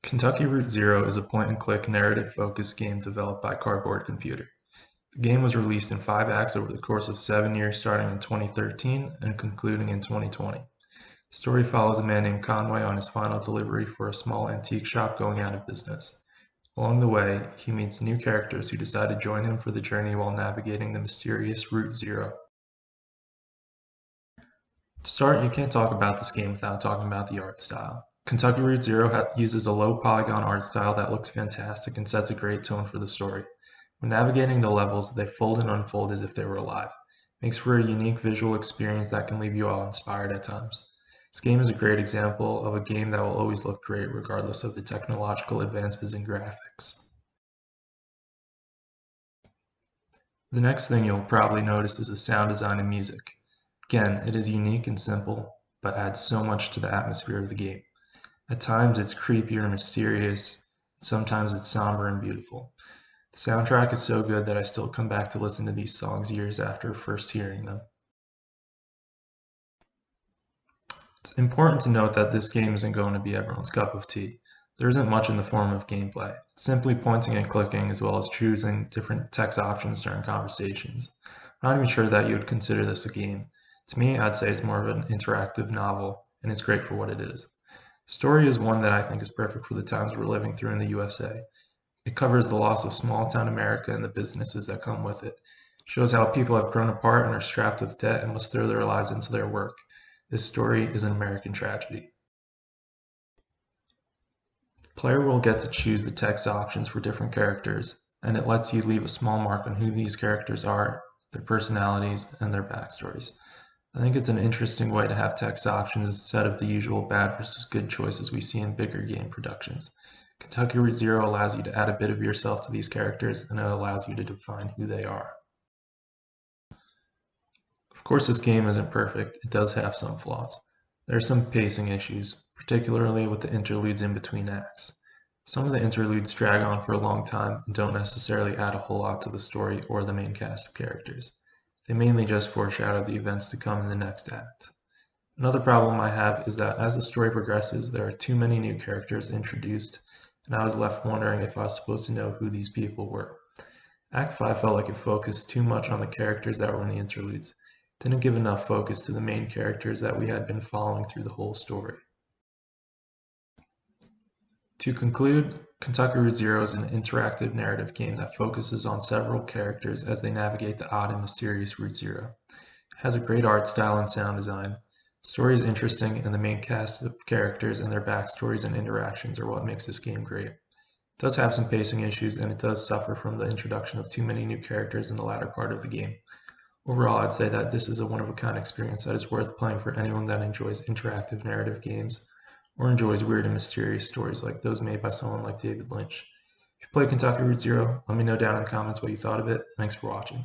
Kentucky Route Zero is a point-and-click narrative-focused game developed by Cardboard Computer. The game was released in 5 acts over the course of 7 years starting in 2013 and concluding in 2020. The story follows a man named Conway on his final delivery for a small antique shop going out of business. Along the way, he meets new characters who decide to join him for the journey while navigating the mysterious Route Zero. To start, you can't talk about this game without talking about the art style. Kentucky Route Zero uses a low polygon art style that looks fantastic and sets a great tone for the story. When navigating the levels, they fold and unfold as if they were alive. It makes for a unique visual experience that can leave you awe-inspired at times. This game is a great example of a game that will always look great regardless of the technological advances in graphics. The next thing you'll probably notice is the sound design and music. Again, it is unique and simple, but adds so much to the atmosphere of the game. At times it's creepy or mysterious, sometimes it's somber and beautiful. The soundtrack is so good that I still come back to listen to these songs years after first hearing them. It's important to note that this game isn't going to be everyone's cup of tea. There isn't much in the form of gameplay. It's simply pointing and clicking as well as choosing different text options during conversations. I'm not even sure that you would consider this a game. To me, I'd say it's more of an interactive novel, and it's great for what it is. The story is one that I think is perfect for the times we're living through in the USA. It covers the loss of small-town America and the businesses that come with it. It shows how people have grown apart and are strapped with debt and must throw their lives into their work. This story is an American tragedy. The player will get to choose the text options for different characters, and it lets you leave a small mark on who these characters are, their personalities, and their backstories. I think it's an interesting way to have text options instead of the usual bad versus good choices we see in bigger game productions. Kentucky Route Zero allows you to add a bit of yourself to these characters, and it allows you to define who they are. Of course, this game isn't perfect. It does have some flaws. There are some pacing issues, particularly with the interludes in between acts. Some of the interludes drag on for a long time and don't necessarily add a whole lot to the story or the main cast of characters. They mainly just foreshadow the events to come in the next act. Another problem I have is that as the story progresses, there are too many new characters introduced, and I was left wondering if I was supposed to know who these people were. Act 5 felt like it focused too much on the characters that were in the interludes. It didn't give enough focus to the main characters that we had been following through the whole story. To conclude, Kentucky Route Zero is an interactive narrative game that focuses on several characters as they navigate the odd and mysterious Route Zero. It has a great art style and sound design. The story is interesting, and the main cast of characters and their backstories and interactions are what makes this game great. It does have some pacing issues, and it does suffer from the introduction of too many new characters in the latter part of the game. Overall, I'd say that this is a one-of-a-kind experience that is worth playing for anyone that enjoys interactive narrative games or enjoys weird and mysterious stories like those made by someone like David Lynch. If you play Kentucky Route Zero, let me know down in the comments what you thought of it. Thanks for watching.